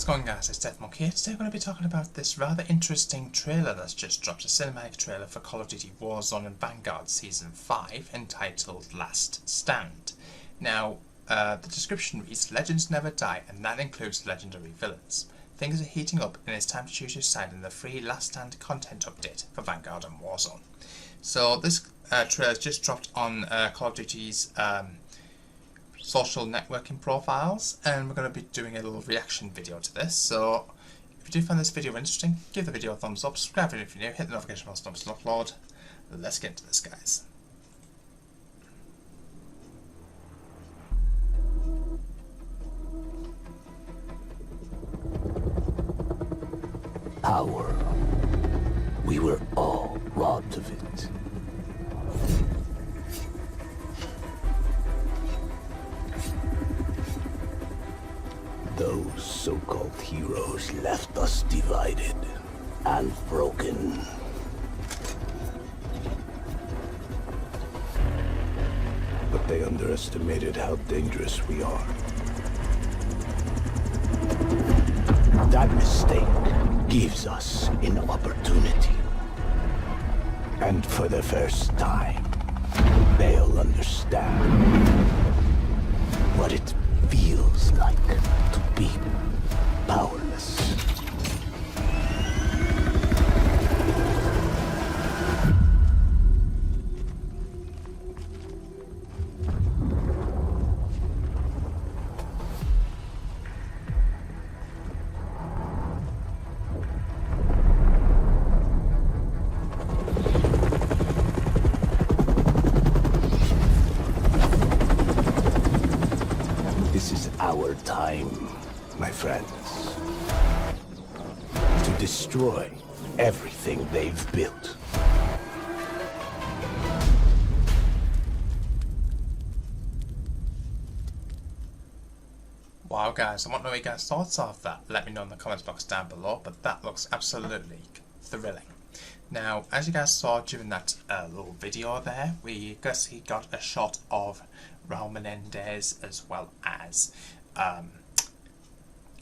going on, guys? It's DeathMonk here. Today we're going to be talking about this rather interesting trailer that's just dropped, a cinematic trailer for Call of Duty Warzone and Vanguard Season 5 entitled Last Stand. Now, the description reads, Legends never die, and that includes legendary villains. Things are heating up and it's time to choose your side in the free Last Stand content update for Vanguard and Warzone. So this trailer has just dropped on Call of Duty's social networking profiles, and we're going to be doing a little reaction video to this. So if you do find this video interesting, give the video a thumbs up, subscribe if you're new, hit the notification bell to upload. Let's get into this, guys. Power. We were all robbed of it. Those so-called heroes left us divided and broken. But they underestimated how dangerous we are. That mistake gives us an opportunity. And for the first time, they'll understand what it feels like to be powerless. This is our time, my friends, to destroy everything they've built. Wow, guys, I want to know what your guys' thoughts are of that. Let me know in the comments box down below, but that looks absolutely thrilling. Now, as you guys saw during that little video there, we got a shot of MENENDEZ as well as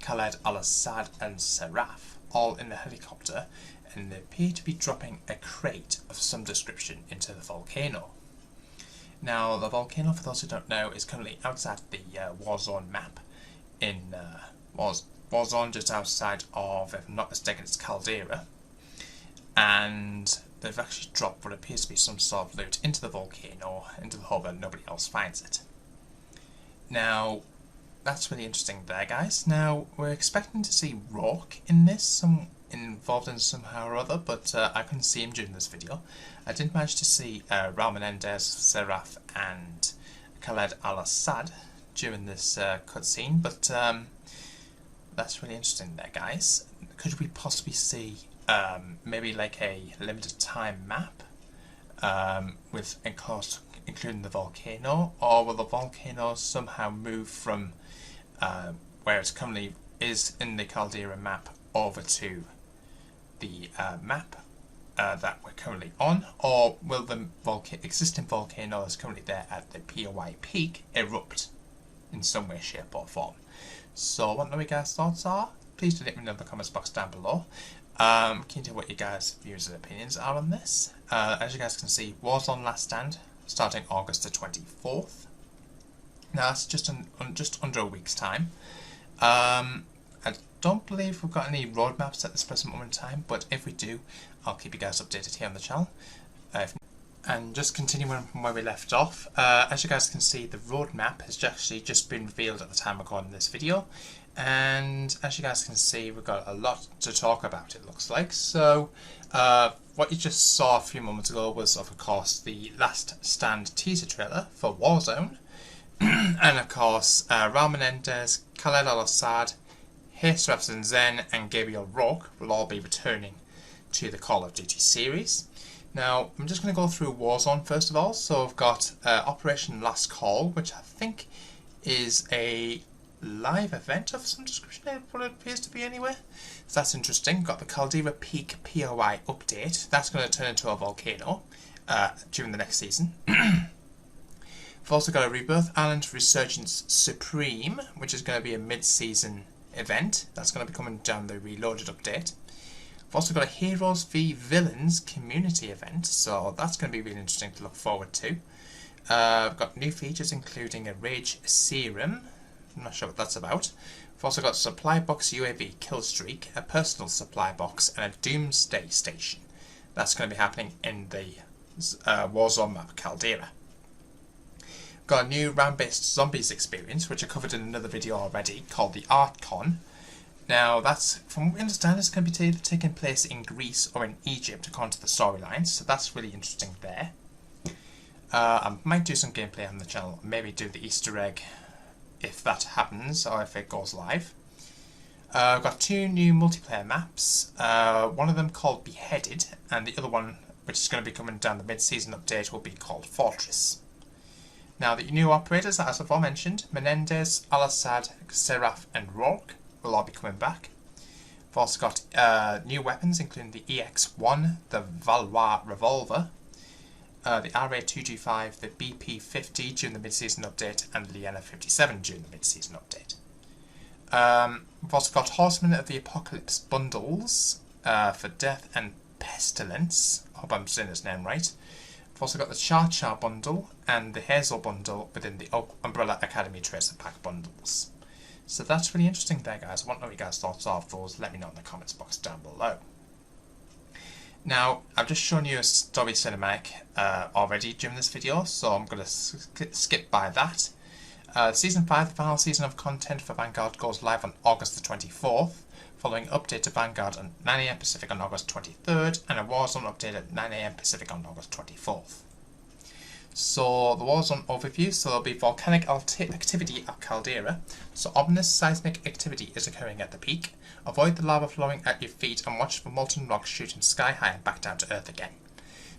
AL-ASAD and SERAPH all in the helicopter, and they appear to be dropping a crate of some description into the volcano. Now, the volcano, for those who don't know, is currently outside the Warzone map in Warzone, just outside of, if I'm not mistaken, it's Caldera. And they've actually dropped what appears to be some sort of loot into the volcano, into the hover, and nobody else finds it. Now, that's really interesting there, guys. Now, we're expecting to see RORKE in this, involved in somehow or other, but I couldn't see him during this video. I did manage to see MENENDEZ, SERAPH, and AL-ASAD during this cutscene, but that's really interesting there, guys. Could we possibly see maybe like a limited time map with including the volcano, or will the volcano somehow move from where it currently is in the Caldera map over to the map that we're currently on, or will the existing volcano that's currently there at the POI peak erupt in some way, shape or form? So I want to know what your guys' thoughts are. Please do let me know in the comments box down below. Keen to hear what your guys' views and opinions are on this. As you guys can see, Warzone Last Stand starting August the 24th. Now that's just under a week's time. I don't believe we've got any roadmaps at this present moment in time, but if we do, I'll keep you guys updated here on the channel. And just continuing from where we left off, as you guys can see, the roadmap has actually just been revealed at the time of recording this video. And as you guys can see, we've got a lot to talk about, it looks like. So what you just saw a few moments ago was, of course, the Last Stand teaser trailer for Warzone. And of course, MENENDEZ, AL-ASAD, SERAPH Zen, and Gabriel RORKE will all be returning to the Call of Duty series. Now, I'm just going to go through Warzone first of all. So I've got Operation Last Call, which I think is a live event of some description, what it appears to be anyway. So that's interesting. Got the Caldera Peak POI update. That's going to turn into a volcano during the next season. We've also got a Rebirth Island Resurgence Supreme, which is going to be a mid-season event. That's going to be coming down the Reloaded update. We've also got a Heroes v Villains community event, so that's going to be really interesting to look forward to. We've got new features including a Rage Serum. I'm not sure what that's about. We've also got Supply Box UAV Kill Streak, a personal supply box, and a Doomsday Station. That's going to be happening in the Warzone map Caldera. We've got a new round-based zombies experience, which I covered in another video already, called the Art Con. Now, that's, from what we understand, it's going to be taking place in Greece or in Egypt according to the storylines, so that's really interesting there. I might do some gameplay on the channel, maybe do the Easter egg if that happens, or if it goes live. I've got two new multiplayer maps, one of them called Beheaded, and the other one, which is going to be coming down the mid-season update, will be called Fortress. Now, the new operators, as aforementioned, Menendez, AL-ASAD, SERAPH, and RORKE will all be coming back. We've also got new weapons, including the EX-1, the Valois revolver, the RA-225, the BP-50 during the mid-season update, and the LF-57 during the mid-season update. We've also got Horsemen of the Apocalypse bundles for Death and Pestilence. I hope I'm saying his name right. We've also got the Char bundle and the Hazel bundle within the Umbrella Academy Tracer Pack bundles. So that's really interesting there, guys. I want to know what you guys' thoughts are of those. Let me know in the comments box down below. Now, I've just shown you a story cinematic already during this video, so I'm going to skip by that. Season 5, the final season of content for Vanguard, goes live on August the 24th, following an update to Vanguard at 9 AM Pacific on August 23rd, and a Warzone update at 9 AM Pacific on August 24th. So, the Warzone overview, so there'll be volcanic activity at Caldera, so ominous seismic activity is occurring at the peak. Avoid the lava flowing at your feet and watch for molten rocks shooting sky high and back down to earth again.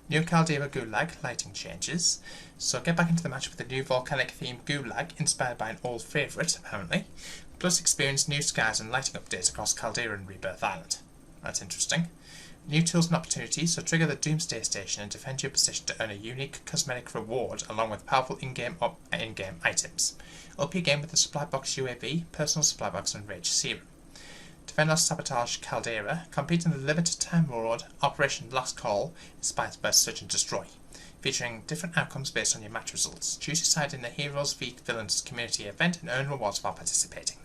New Caldera Gulag lighting changes, so get back into the match with the new volcanic themed Gulag, inspired by an old favourite apparently, plus experience new skies and lighting updates across Caldera and Rebirth Island. That's interesting. New tools and opportunities, so trigger the Doomsday Station and defend your position to earn a unique cosmetic reward along with powerful in-game items. Up your game with the Supply Box UAV, Personal Supply Box and Rage Serum. Defend or sabotage Caldera, compete in the limited time mode Operation Last Call, inspired by Search and Destroy, featuring different outcomes based on your match results. Choose your side in the Heroes v Villains community event and earn rewards while participating.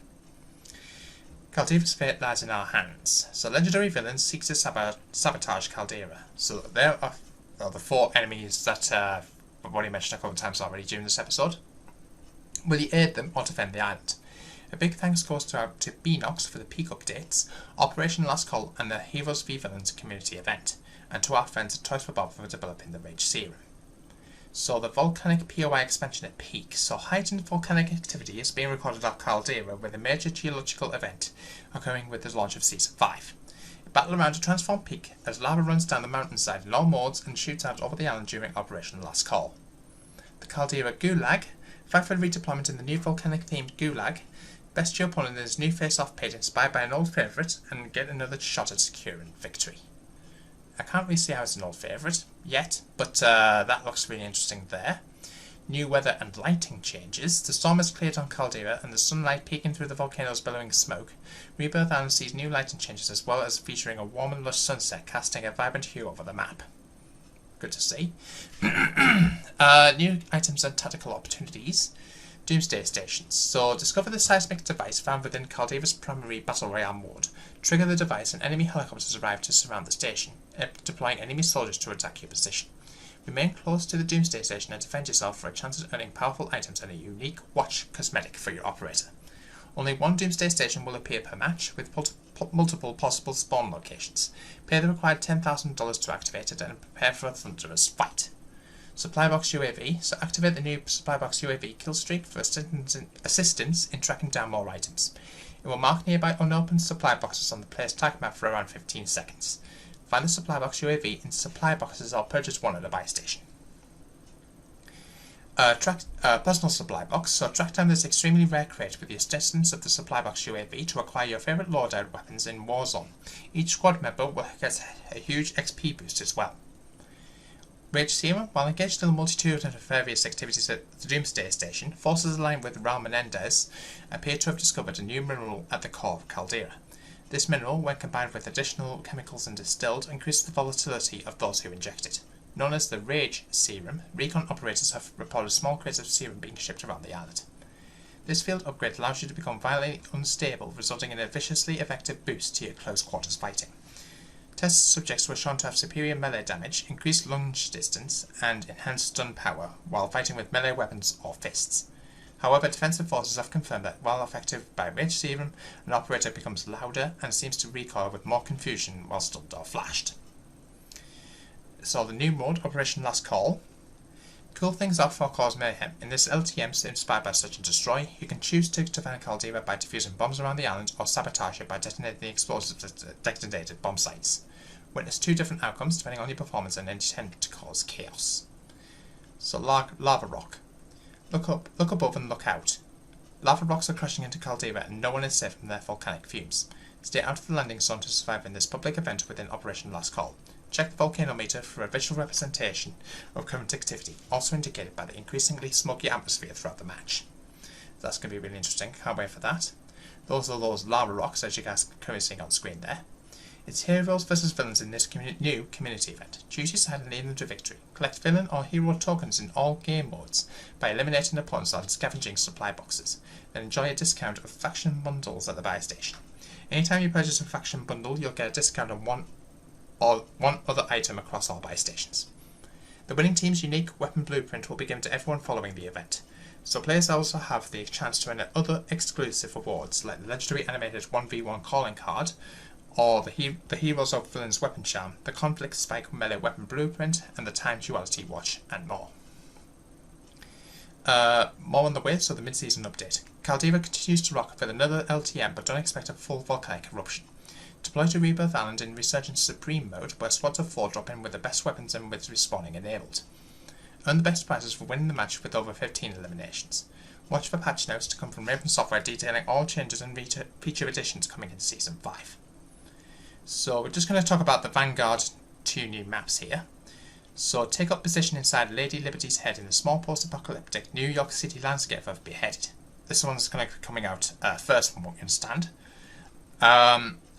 Caldera's fate lies in our hands. So legendary villains seek to sabotage Caldera. So there are the 4 enemies that I've already mentioned a couple of times already during this episode. Will you aid them or defend the island? A big thanks goes to Beanox for the peak updates, Operation Last Call and the Heroes v Villains community event, and to our friends at Toys for Bob for developing the Rage Serum. So the volcanic POI expansion at peak. So heightened volcanic activity is being recorded at Caldera with a major geological event occurring with the launch of Season 5. Battle around a transformed peak as lava runs down the mountainside in all modes and shoots out over the island during Operation Last Call. The Caldera Gulag. Fight for redeployment in the new volcanic themed Gulag. Best your opponent in his new face-off pit inspired by an old favourite and get another shot at securing victory. I can't really see how it's an old favourite yet, but that looks really interesting there. New weather and lighting changes. The storm has cleared on Caldera and the sunlight peeking through the volcano's billowing smoke. Rebirth Island sees new lighting changes as well as featuring a warm and lush sunset casting a vibrant hue over the map. Good to see. New items and tactical opportunities. Doomsday Stations. So discover the seismic device found within Caldera's primary Battle Royale mode. Trigger the device and enemy helicopters arrive to surround the station, deploying enemy soldiers to attack your position. Remain close to the Doomsday Station and defend yourself for a chance at earning powerful items and a unique watch cosmetic for your operator. Only one Doomsday Station will appear per match, with multiple possible spawn locations. Pay the required $10,000 to activate it and prepare for a thunderous fight. Supply Box UAV, so activate the new Supply Box UAV kill streak for assistance in tracking down more items. It will mark nearby unopened supply boxes on the player's tag map for around 15 seconds. Find the Supply Box UAV in supply boxes or purchase one at a buy station. Personal Supply Box, so track down this extremely rare crate with the assistance of the Supply Box UAV to acquire your favourite loadout weapons in Warzone. Each squad member will get a huge XP boost as well. Rage Serum, while engaged in a multitude of various activities at the Doomsday Station, forces aligned with MENENDEZ appear to have discovered a new mineral at the core of Caldera. This mineral, when combined with additional chemicals and distilled, increases the volatility of those who inject it. Known as the Rage Serum, recon operators have reported small crates of serum being shipped around the island. This field upgrade allows you to become violently unstable, resulting in a viciously effective boost to your close quarters fighting. Test subjects were shown to have superior melee damage, increased lunge distance, and enhanced stun power while fighting with melee weapons or fists. However, defensive forces have confirmed that while effective by Rage Serum, an operator becomes louder and seems to recoil with more confusion while stunned or flashed. So the new mode, Operation Last Call. Cool things off or cause mayhem. In this LTM inspired by Search and Destroy, you can choose to defend Caldera by defusing bombs around the island or sabotage it by detonating the explosives at designated bomb sites. Witness 2 different outcomes depending on your performance and intent to cause chaos. So lava rock. Look above and look out. Lava rocks are crashing into Caldera and no one is safe from their volcanic fumes. Stay out of the landing zone to survive in this public event within Operation Last Call. Check the volcano meter for a visual representation of current activity, also indicated by the increasingly smoky atmosphere throughout the match. That's going to be really interesting, can't wait for that. Those are those lava rocks, as you guys can currently see on screen there. It's heroes versus villains in this new community event. Choose your side and lead them to victory. Collect villain or hero tokens in all game modes by eliminating opponents and scavenging supply boxes. Then enjoy a discount of faction bundles at the buy station. Anytime you purchase a faction bundle, you'll get a discount on one other item across all buy stations. The winning team's unique weapon blueprint will be given to everyone following the event. So players also have the chance to earn other exclusive awards like the legendary animated 1v1 calling card, or the Heroes of Villains Weapon Charm, the Conflict Spike Melee Weapon Blueprint, and the Time Duality Watch, and more. More on the way, so the mid-season update. Caldera continues to rock with another LTM, but don't expect a full volcanic eruption. Deploy to Rebirth Island in Resurgence Supreme mode, where squads of 4 drop in with the best weapons and with respawning enabled. Earn the best prizes for winning the match with over 15 eliminations. Watch for patch notes to come from Raven Software detailing all changes and feature additions coming in Season 5. So we're just going to talk about the Vanguard 2 new maps here. So take up position inside Lady Liberty's head in the small post-apocalyptic New York City landscape of Beheaded. This one's going to be coming out first from what we understand.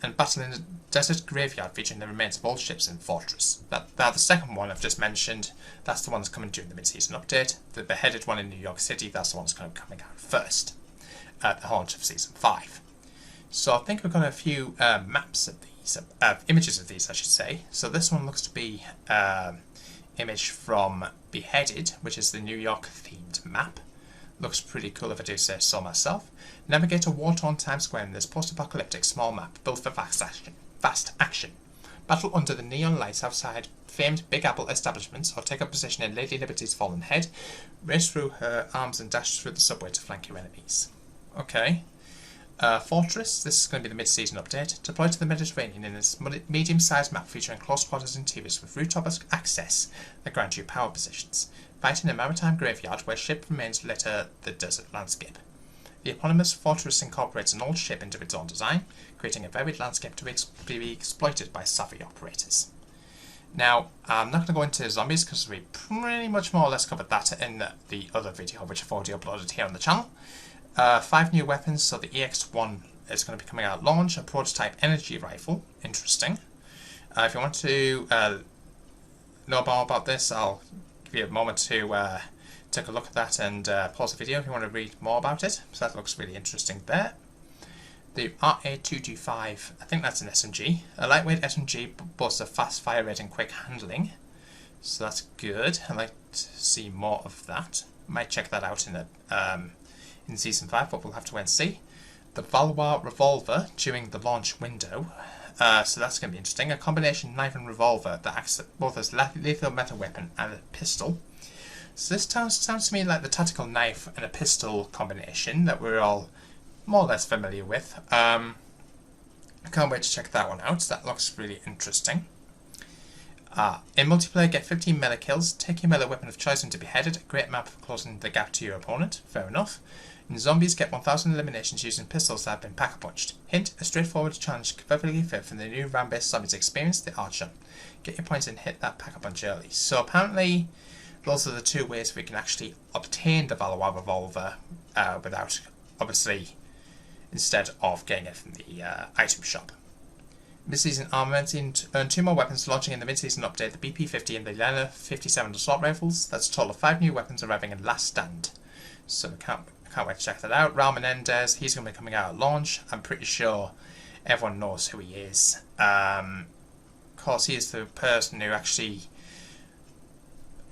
And battle in the desert graveyard featuring the remains of old ships and fortress. Now the second one I've just mentioned, that's the one that's coming during the mid-season update. The Beheaded one in New York City, that's the one that's going to be coming out first at the launch of Season 5. So I think we've got a few maps of these, images of these I should say. So this one looks to be image from Beheaded, which is the New York themed map. Looks pretty cool if I do say so myself. Navigate a war-torn Times Square in this post-apocalyptic small map built for fast action. Battle under the neon lights outside famed Big Apple establishments, or take up position in Lady Liberty's fallen head. Race through her arms and dash through the subway to flank your enemies. Okay. Fortress, this is going to be the mid-season update. Deploy to the Mediterranean in this medium-sized map featuring close quarters interiors with rooftop access that grant you power positions. Fight in a maritime graveyard where ship remains litter the desert landscape. The eponymous fortress incorporates an old ship into its own design, creating a varied landscape to be exploited by savvy operators. Now, I'm not going to go into zombies because we pretty much more or less covered that in the other video which I've already uploaded here on the channel. 5 new weapons, so the EX1 is going to be coming out at launch, a prototype energy rifle, interesting. If you want to know more about this, I'll give you a moment to take a look at that and pause the video if you want to read more about it. So that looks really interesting there. The RA225, I think that's an SMG. A lightweight SMG boasts a fast fire rate and quick handling. So that's good. I'd like to see more of that. Might check that out in Season 5, but we'll have to wait and see. The Valois revolver during the launch window. So that's going to be interesting. A combination knife and revolver that acts both as lethal metal weapon and a pistol. So this sounds to me like the tactical knife and a pistol combination that we're all more or less familiar with. I can't wait to check that one out. That looks really interesting. In multiplayer, get 15 melee kills. Take your melee weapon of choice into beheaded. A great map for closing the gap to your opponent. Fair enough. In zombies, get 1000 eliminations using pistols that have been pack-a-punched. Hint, a straightforward challenge perfectly fit from the new round-based zombies experience, the Archer. Get your points and hit that pack-a-punch early. So apparently, those are the two ways we can actually obtain the Valor revolver without, obviously, instead of getting it from the item shop. Mid-season armament earn 2 more weapons launching in the mid-season update, the BP-50 and the Lena 57 assault rifles. That's a total of 5 new weapons arriving in Last Stand. So I can't wait to check that out. Raul Menendez, he's going to be coming out at launch. I'm pretty sure everyone knows who he is. Of course, he is the person who actually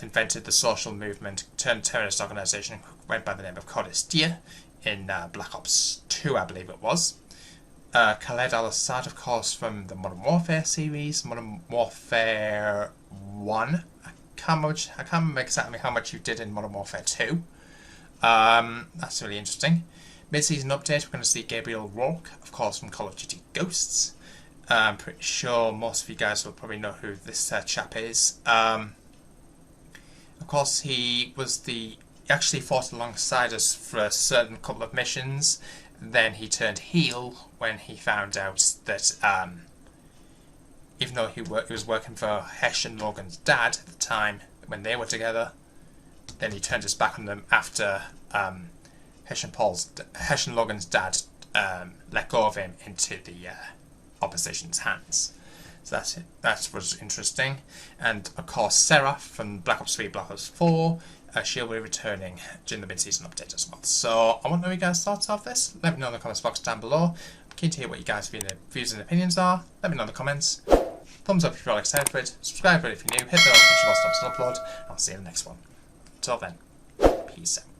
invented the social movement turned terrorist organisation went by the name of Codestia in Black Ops 2, I believe it was. Khaled AL-ASAD, of course, from the Modern Warfare series, Modern Warfare 1. I can't remember exactly how much you did in Modern Warfare 2. That's really interesting. Mid-season update, we're going to see Gabriel RORKE, of course, from Call of Duty Ghosts. I'm pretty sure most of you guys will probably know who this chap is. Of course, he actually fought alongside us for a certain couple of missions. Then he turned heel when he found out that even though he was working for Hesh and Logan's dad at the time when they were together, then he turned his back on them after Hesh and Logan's dad let go of him into the opposition's hands. So that's it. That was interesting. And of course, SERAPH from Black Ops 3, Black Ops 4. She'll be returning during the mid-season update as well. So I want to know what you guys' thoughts of this. Let me know in the comments box down below. I'm keen to hear what you guys' views and opinions are. Let me know in the comments. Thumbs up if you're all excited for it. Subscribe for it if you're new. Hit the notification bell to upload. I'll see you in the next one. Until then, peace out.